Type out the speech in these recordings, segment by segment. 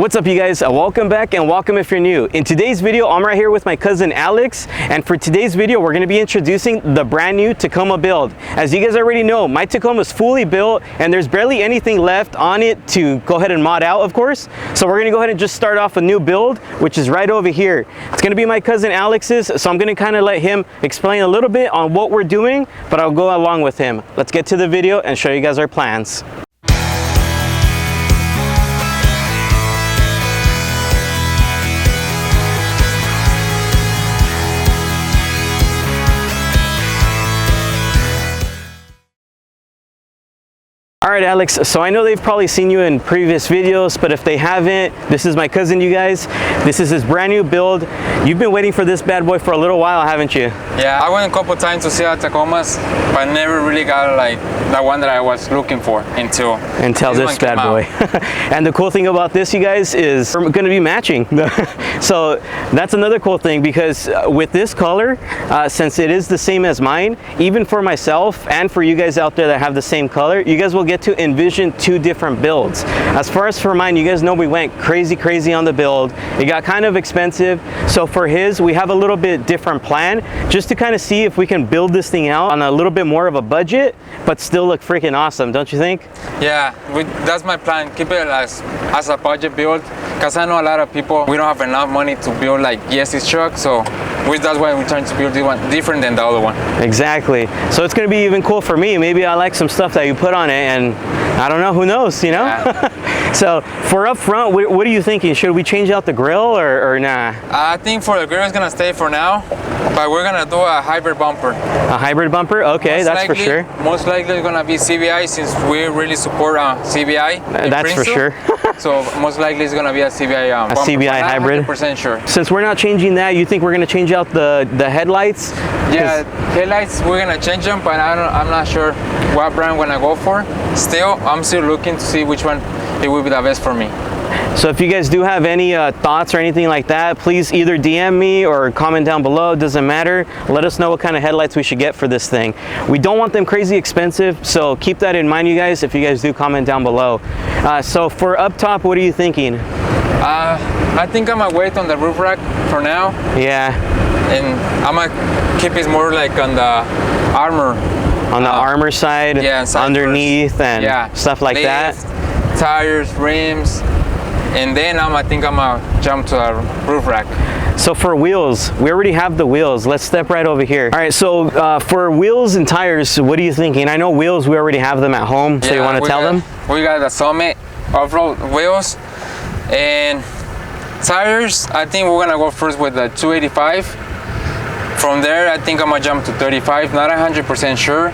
What's up, you guys? Welcome back and welcome if you're new. In today's video, I'm right here with my cousin Alex, and for today's video, we're going to be introducing the brand new Tacoma build. As you guys already know, my Tacoma is fully built and there's barely anything left on it to go ahead and mod out, of course. So we're going to go ahead and just start off a new build, which is right over here. It's going to be my cousin Alex's, so I'm going to kind of let him explain a little bit on what we're doing, but I'll go along with him. Let's get to the video and show you guys our plans. All right, Alex, so I know they've probably seen you in previous videos, but if they haven't, this is my cousin, you guys. This is his brand new build. You've been waiting for this bad boy for a little while, haven't you? Yeah, I went a couple times to see our Tacomas, but never really got like the one that I was looking for until this bad boy. And the cool thing about this, you guys, is we're going to be matching. So that's another cool thing, because with this color, since it is the same as mine, even for myself and for you guys out there that have the same color, you guys will get to envision two different builds. As far as for mine, you guys know we went crazy on the build. It got kind of expensive. So for his, we have a little bit different plan, just to kind of see if we can build this thing out on a little bit more of a budget, but still look freaking awesome, don't you think? Yeah, that's my plan. Keep it as a budget build, because I know a lot of people, we don't have enough money to build like Jesse's truck, so that's why we're trying to build this one different than the other one. Exactly. So it's going to be even cool for me. Maybe I like some stuff that you put on it, and I don't know, who knows, you know? Yeah. So for up front, what are you thinking? Should we change out the grill or nah? I think for the grill it's going to stay for now, but we're going to do a hybrid bumper. A hybrid bumper? Okay, that's for sure. Most likely it's going to be CBI, since we really support CBI. That's for sure. So most likely it's going to be a CBI bumper. A CBI hybrid? 100% sure. Since we're not changing that, you think we're going to change out the headlights? Yeah, headlights we're going to change them, but I'm not sure what brand I'm going to go for. I'm still looking to see which one it will be the best for me. So if you guys do have any thoughts or anything like that, please either DM me or comment down below. It doesn't matter. Let us know what kind of headlights we should get for this thing. We don't want them crazy expensive, so keep that in mind, you guys, if you guys do comment down below. So for up top, what are you thinking? I think I'm gonna wait on the roof rack for now. Yeah. And I'm gonna keep it more like on the armor. On the armor side, yeah, underneath and stuff like that. Tires, rims, and then I think I'm gonna jump to the roof rack. So for wheels, we already have the wheels. Let's step right over here. All right, so for wheels and tires, what are you thinking? I know wheels, we already have them at home, so you want to tell them? We got the Summit off-road wheels, and tires, I think we're gonna go first with the 285. From there, I think I'm gonna jump to 35. Not 100% sure,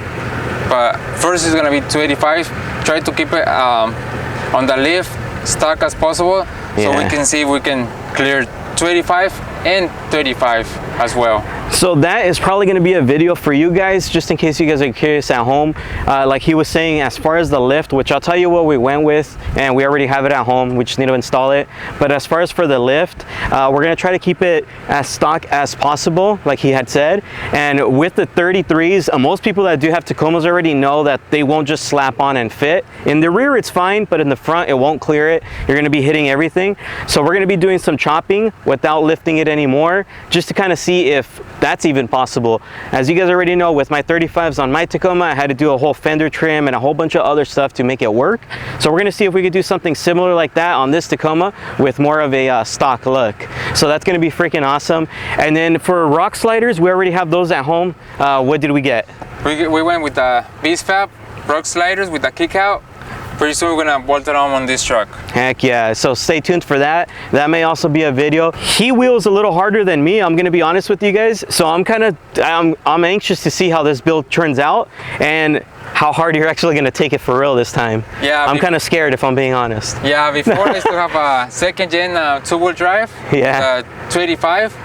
but first it's gonna be 285. Try to keep it on the lift stock as possible, so we can see if we can clear 285 and 35 as well. So that is probably going to be a video for you guys, just in case you guys are curious at home. Like he was saying, as far as the lift, which I'll tell you what we went with, and we already have it at home, we just need to install it. But as far as for the lift, we're going to try to keep it as stock as possible, like he had said. And with the 33s, most people that do have Tacomas already know that they won't just slap on and fit. In the rear it's fine, but in the front it won't clear it. You're going to be hitting everything. So we're going to be doing some chopping without lifting it anymore, just to kind of see if that's even possible. As you guys already know, with my 35s on my Tacoma, I had to do a whole fender trim and a whole bunch of other stuff to make it work. So we're going to see if we could do something similar like that on this Tacoma with more of a stock look. So that's going to be freaking awesome. And then for rock sliders, we already have those at home. What did we get? We went with the BFAB rock sliders with the kick out. Pretty soon we're gonna bolt it on this truck. Heck yeah, so stay tuned for that. That may also be a video. He wheels a little harder than me, I'm gonna be honest with you guys. So I'm anxious to see how this build turns out and how hard you're actually gonna take it for real this time. Yeah, I'm kind of scared, if I'm being honest. Yeah, before I used to have a second gen two-wheel drive. Yeah. 285.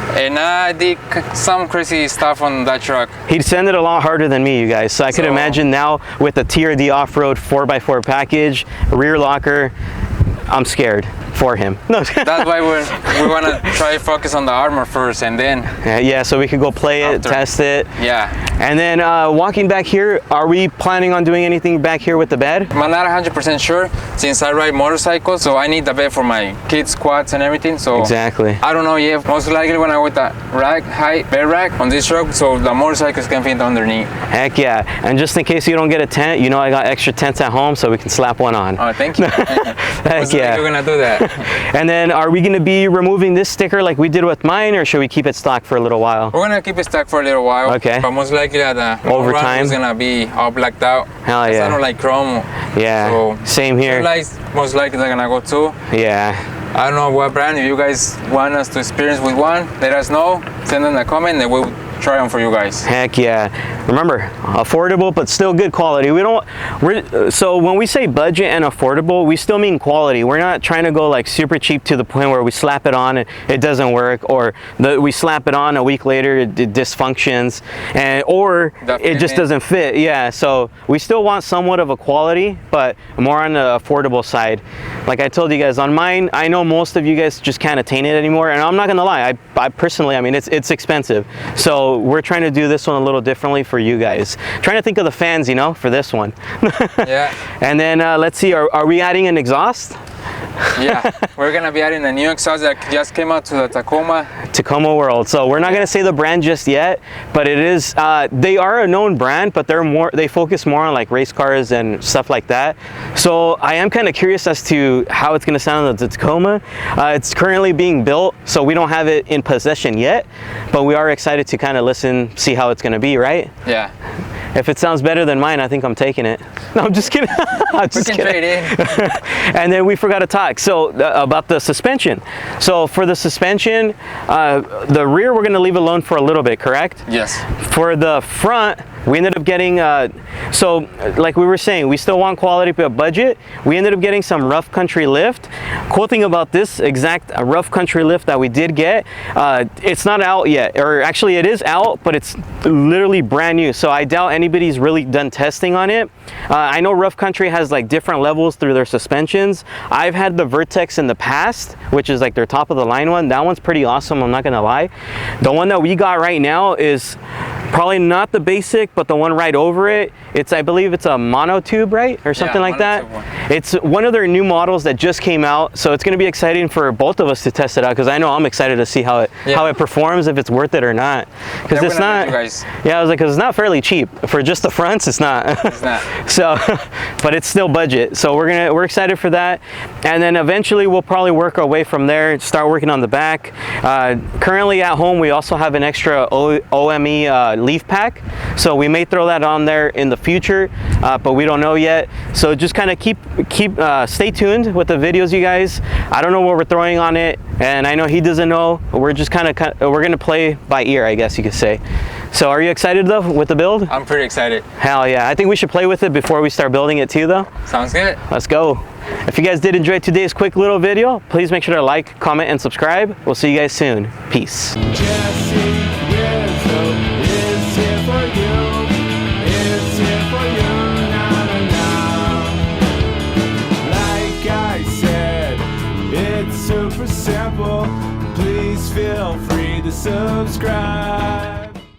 And I did some crazy stuff on that truck. He'd send it a lot harder than me, you guys. So I could imagine now with a TRD off-road 4x4 package, rear locker, I'm scared. for him. No. That's why we want to try focus on the armor first, and then yeah, so we could go play it, test it. Yeah. And then walking back here, are we planning on doing anything back here with the bed? I'm not 100% sure, since I ride motorcycles, so I need the bed for my kids' quads and everything. So exactly. I don't know yet. Most likely when I with the rack, high bed rack on this truck, so the motorcycles can fit underneath. Heck yeah. And just in case you don't get a tent, you know I got extra tents at home, so we can slap one on. Oh, thank you. Heck yeah. You're gonna do that. And then are we gonna be removing this sticker like we did with mine, or should we keep it stock for a little while? We're gonna keep it stock for a little while. Okay. But most likely the over time is gonna be all blacked out. Hell yeah. I don't like chrome. Yeah. So same here. Lights most likely they're gonna go too. Yeah. I don't know what brand. If you guys want us to experience with one, let us know. Send in a comment and we'll try them for you guys. Heck yeah. Remember, affordable but still good quality. So when we say budget and affordable, we still mean quality. We're not trying to go like super cheap to the point where we slap it on and it doesn't work, or we slap it on a week later it dysfunctions, or it just doesn't fit. Yeah, so we still want somewhat of a quality, but more on the affordable side. Like I told you guys on mine, I know most of you guys just can't attain it anymore, and I'm not gonna lie, I personally, I mean, it's expensive. So we're trying to do this one a little differently for you guys. Trying to think of the fans, you know, for this one. Yeah. And then let's see, are we adding an exhaust? Yeah, we're gonna be adding a new exhaust that just came out to the Tacoma World. So we're not gonna say the brand just yet, but it is they are a known brand, but they focus more on like race cars and stuff like that. So I am kind of curious as to how it's gonna sound on the Tacoma. It's currently being built, so we don't have it in possession yet, but we are excited to kind of listen, see how it's gonna be, right? Yeah. If it sounds better than mine, I think I'm taking it. No, I'm just kidding. I'm just kidding. Trade in. And then we forgot to talk about the suspension. So for the suspension, the rear we're going to leave alone for a little bit, correct? Yes. For the front, we ended up getting, so like we were saying, we still want quality but budget. We ended up getting some rough country lift. Cool thing about this exact rough country lift that we did get, it's not out yet, or actually it is out, but it's literally brand new. So I doubt anybody's really done testing on it. I know rough country has like different levels through their suspensions. I've had the Vertex in the past, which is like their top of the line one. That one's pretty awesome, I'm not gonna lie. The one that we got right now is probably not the basic, but the one right over it. I believe it's a monotube, right? Or something like that. It's one of their new models that just came out. So it's gonna be exciting for both of us to test it out, because I know I'm excited to see how it performs, if it's worth it or not. Because it's not, yeah, I was like, because it's not fairly cheap. For just the fronts, it's not. It's not. So, but it's still budget. So we're excited for that. And then eventually we'll probably work our way from there, start working on the back. Currently at home, we also have an extra OME leaf pack. So we may throw that on there in the future, but we don't know yet. So just kind of stay tuned with the videos, you guys. I don't know what we're throwing on it, and I know he doesn't know. We're just we're gonna play by ear, I guess you could say. So are you excited though with the build? I'm pretty excited. Hell yeah. I think we should play with it before we start building it too though. Sounds good. Let's go. If you guys did enjoy today's quick little video, please make sure to like, comment, and subscribe. We'll see you guys soon. Peace. JesseRizo is here for you. It's here for you. Like I said, it's super simple. Please feel free to subscribe.